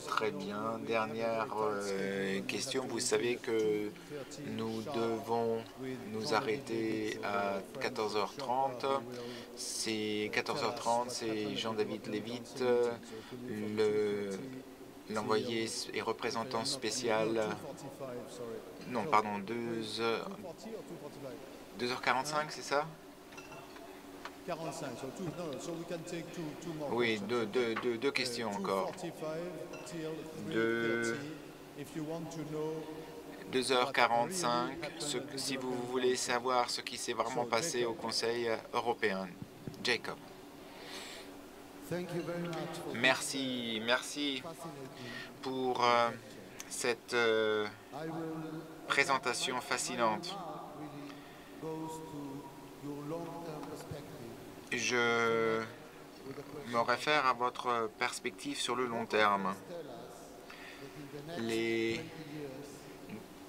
Très bien. Dernière question. Vous savez que nous devons nous arrêter à 14h30. C'est 14h30, c'est Jean-David Lévite, l'envoyé et représentant spécial. Non, pardon, 2h45, c'est ça? Oui, deux questions encore. 2h45, si vous voulez savoir ce qui s'est vraiment passé au Conseil européen. Jacob. Merci, merci pour cette présentation fascinante. Je me réfère à votre perspective sur le long terme. Les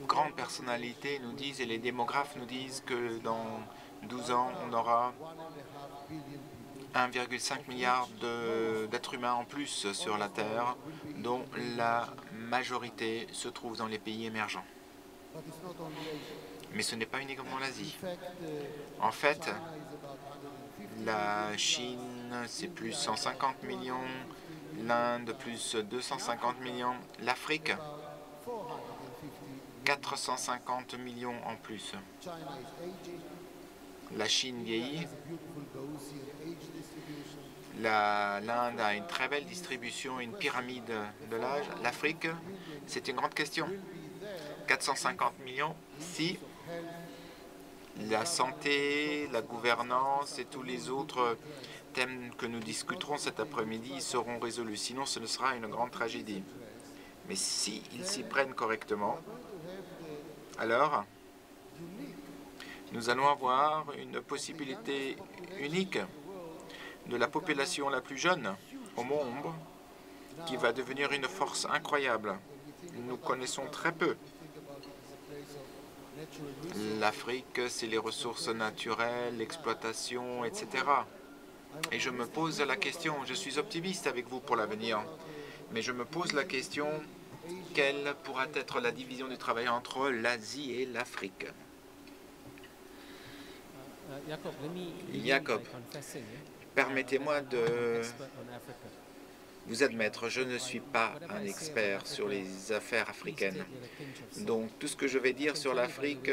grandes personnalités nous disent, et les démographes nous disent que dans 12 ans, on aura 1,5 milliard d'êtres humains en plus sur la Terre, dont la majorité se trouve dans les pays émergents. Mais ce n'est pas uniquement l'Asie. En fait, la Chine, c'est plus 150 millions, l'Inde, plus 250 millions, l'Afrique, 450 millions en plus. La Chine vieillit, l'Inde a une très belle distribution, une pyramide de l'âge. L'Afrique, c'est une grande question. 450 millions, si la santé, la gouvernance et tous les autres thèmes que nous discuterons cet après-midi seront résolus. Sinon, ce ne sera une grande tragédie. Mais s'ils s'y prennent correctement, alors nous allons avoir une possibilité unique de la population la plus jeune au monde qui va devenir une force incroyable. Nous connaissons très peu. L'Afrique, c'est les ressources naturelles, l'exploitation, etc. Et je me pose la question, je suis optimiste avec vous pour l'avenir, mais je me pose la question, quelle pourra être la division du travail entre l'Asie et l'Afrique? Jacob, permettez-moi de vous admettre, je ne suis pas un expert sur les affaires africaines. Donc tout ce que je vais dire sur l'Afrique,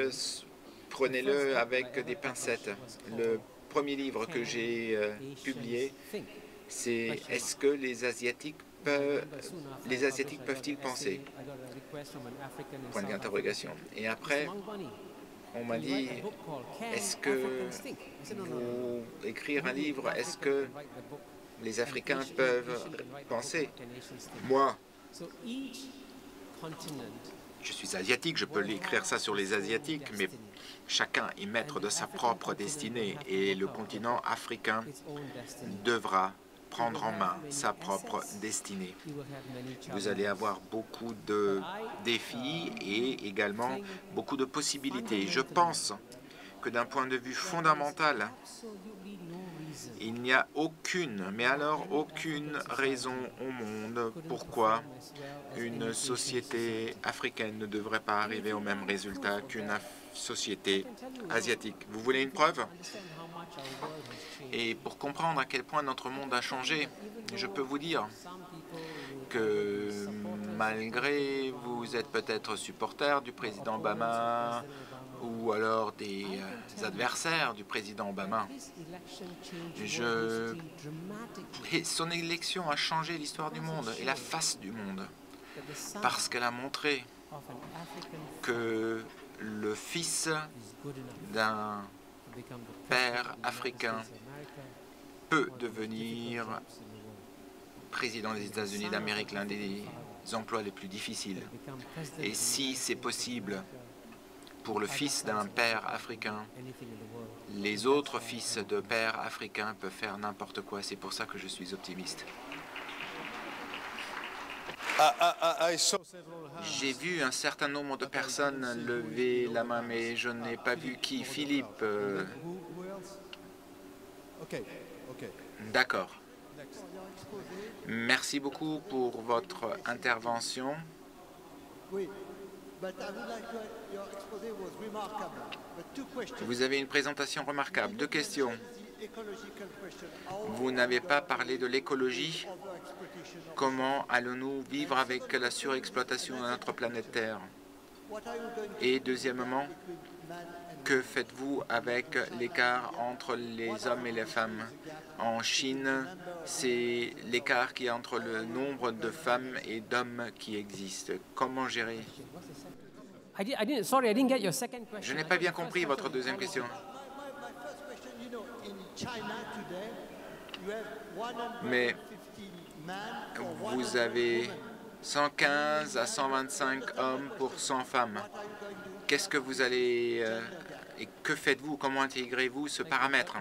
prenez-le avec des pincettes. Le premier livre que j'ai publié, c'est « Est-ce que les Asiatiques peuvent-ils penser ?» Point d'interrogation. Et après, on m'a dit, est-ce que vous écrire un livre, est-ce que les Africains peuvent penser? Moi, je suis asiatique, je peux l'écrire ça sur les Asiatiques, mais chacun est maître de sa propre destinée et le continent africain devra prendre en main sa propre destinée. Vous allez avoir beaucoup de défis et également beaucoup de possibilités. Je pense que d'un point de vue fondamental, il n'y a aucune, mais alors aucune raison au monde pourquoi une société africaine ne devrait pas arriver au même résultat qu'une société asiatique. Vous voulez une preuve? Et pour comprendre à quel point notre monde a changé, je peux vous dire que malgré vous êtes peut-être supporter du président Obama ou alors des adversaires du président Obama, son élection a changé l'histoire du monde et la face du monde parce qu'elle a montré que le fils d'un père africain peut devenir président des États-Unis d'Amérique, l'un des emplois les plus difficiles. Et si c'est possible pour le fils d'un père africain, les autres fils de pères africains peuvent faire n'importe quoi. C'est pour ça que je suis optimiste. J'ai vu un certain nombre de personnes lever la main, mais je n'ai pas vu qui. Philippe. D'accord. Merci beaucoup pour votre intervention. Vous avez une présentation remarquable. Deux questions. Vous n'avez pas parlé de l'écologie. Comment allons-nous vivre avec la surexploitation de notre planète Terre? Et deuxièmement, que faites-vous avec l'écart entre les hommes et les femmes? En Chine, c'est l'écart qui est entre le nombre de femmes et d'hommes qui existent. Comment gérer? Je n'ai pas bien compris votre deuxième question. Mais vous avez 115 à 125 hommes pour 100 femmes. Qu'est-ce que vous allez et que faites-vous? Comment intégrez-vous ce paramètre?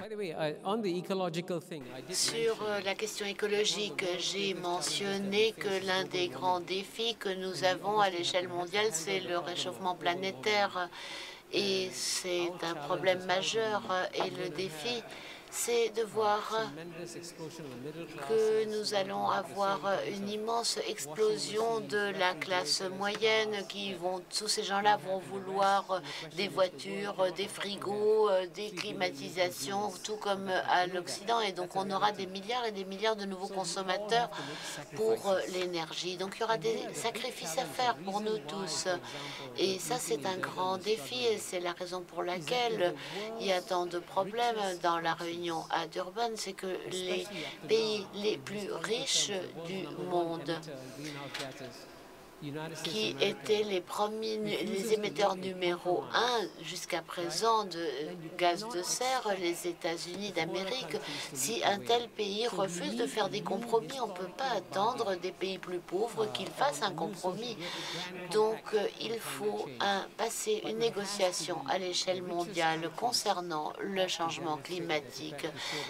Sur la question écologique, j'ai mentionné que l'un des grands défis que nous avons à l'échelle mondiale, c'est le réchauffement planétaire. Et c'est un problème majeur. Et le défi, c'est de voir que nous allons avoir une immense explosion de la classe moyenne tous ces gens-là vont vouloir des voitures, des frigos, des climatisations, tout comme à l'Occident. Et donc, on aura des milliards et des milliards de nouveaux consommateurs pour l'énergie. Donc, il y aura des sacrifices à faire pour nous tous. Et ça, c'est un grand défi et c'est la raison pour laquelle il y a tant de problèmes dans la réunion à Durban, c'est que les pays les plus riches du monde, qui étaient les émetteurs numéro 1 jusqu'à présent de gaz de serre, les États-Unis d'Amérique. Si un tel pays refuse de faire des compromis, on ne peut pas attendre des pays plus pauvres qu'ils fassent un compromis. Donc, il faut passer une négociation à l'échelle mondiale concernant le changement climatique.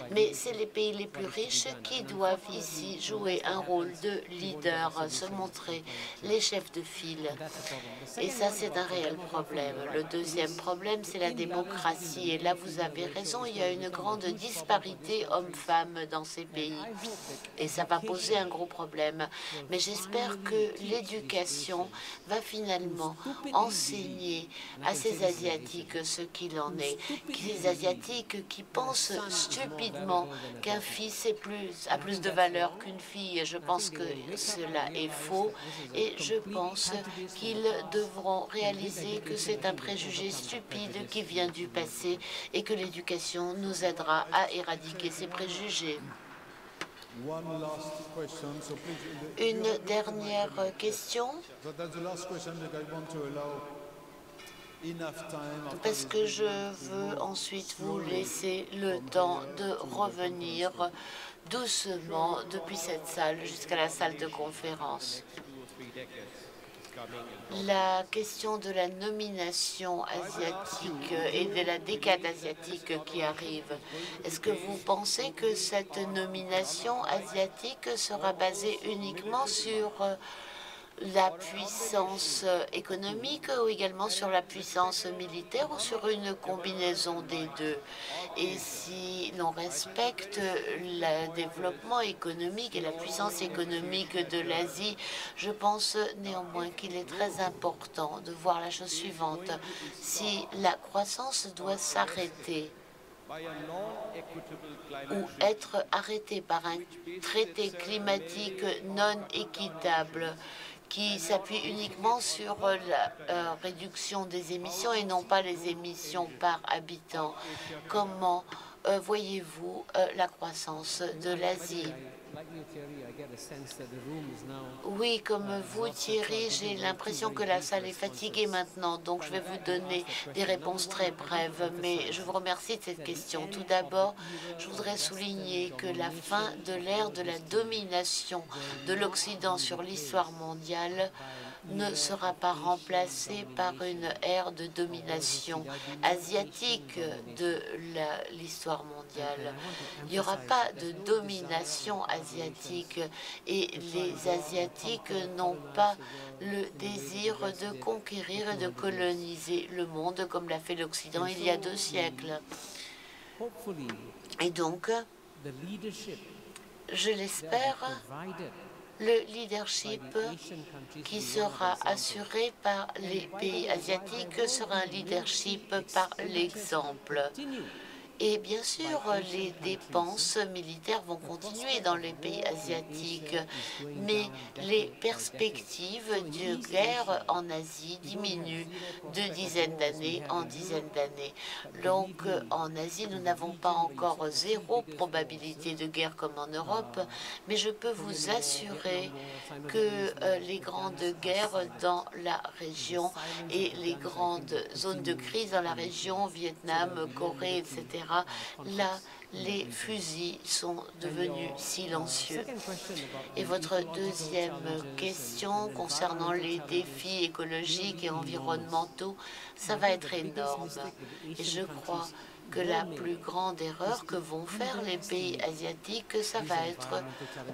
Mais c'est les pays les plus riches qui doivent ici jouer un rôle de leader, se montrer les chefs de file. Et ça, c'est un réel problème. Le deuxième problème, c'est la démocratie. Et là, vous avez raison, il y a une grande disparité hommes-femmes dans ces pays. Et ça va poser un gros problème. Mais j'espère que l'éducation va finalement enseigner à ces Asiatiques ce qu'il en est. Ces Asiatiques qui pensent stupidement qu'un fils a plus de valeur qu'une fille. Je pense que cela est faux. Et je pense qu'ils devront réaliser que c'est un préjugé stupide qui vient du passé et que l'éducation nous aidera à éradiquer ces préjugés. Une dernière question, parce que je veux ensuite vous laisser le temps de revenir doucement depuis cette salle jusqu'à la salle de conférence. La question de la nomination asiatique et de la décade asiatique qui arrive, est-ce que vous pensez que cette nomination asiatique sera basée uniquement sur la puissance économique ou également sur la puissance militaire ou sur une combinaison des deux? Et si l'on respecte le développement économique et la puissance économique de l'Asie, je pense néanmoins qu'il est très important de voir la chose suivante. Si la croissance doit s'arrêter ou être arrêtée par un traité climatique non équitable, qui s'appuie uniquement sur la réduction des émissions et non pas les émissions par habitant. Comment voyez-vous la croissance de l'Asie? Oui, comme vous, Thierry, j'ai l'impression que la salle est fatiguée maintenant, donc je vais vous donner des réponses très brèves, mais je vous remercie de cette question. Tout d'abord, je voudrais souligner que la fin de l'ère de la domination de l'Occident sur l'histoire mondiale ne sera pas remplacée par une ère de domination asiatique de l'histoire mondiale. Il n'y aura pas de domination asiatique et les Asiatiques n'ont pas le désir de conquérir et de coloniser le monde comme l'a fait l'Occident il y a 2 siècles. Et donc, je l'espère, le leadership qui sera assuré par les pays asiatiques sera un leadership par l'exemple. Et bien sûr, les dépenses militaires vont continuer dans les pays asiatiques, mais les perspectives de guerre en Asie diminuent de dizaine d'années en dizaine d'années. Donc, en Asie, nous n'avons pas encore zéro probabilité de guerre comme en Europe, mais je peux vous assurer que les grandes guerres dans la région et les grandes zones de crise dans la région, Vietnam, Corée, etc., là, les fusils sont devenus silencieux. Et votre deuxième question concernant les défis écologiques et environnementaux, ça va être énorme. Et je crois que la plus grande erreur que vont faire les pays asiatiques, ça va être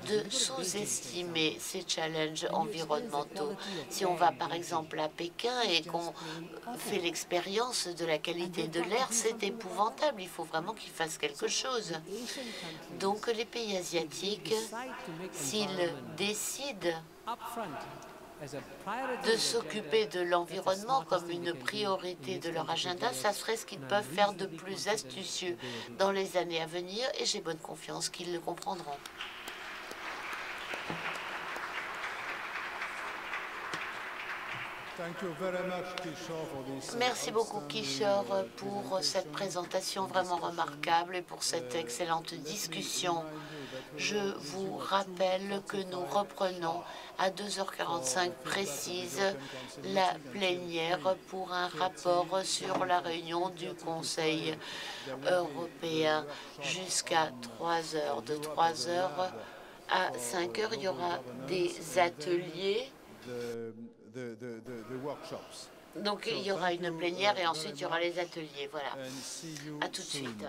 de sous-estimer ces challenges environnementaux. Si on va par exemple à Pékin et qu'on fait l'expérience de la qualité de l'air, c'est épouvantable. Il faut vraiment qu'ils fassent quelque chose. Donc les pays asiatiques, s'ils décident de s'occuper de l'environnement comme une priorité de leur agenda, ça serait ce qu'ils peuvent faire de plus astucieux dans les années à venir et j'ai bonne confiance qu'ils le comprendront. Merci beaucoup, Kishore, pour cette présentation vraiment remarquable et pour cette excellente discussion. Je vous rappelle que nous reprenons à 2h45 précise la plénière pour un rapport sur la réunion du Conseil européen jusqu'à 3 heures. De 3 heures à 5 heures, il y aura des ateliers. Donc, il y aura une plénière et ensuite, il y aura les ateliers. Voilà. À tout de suite.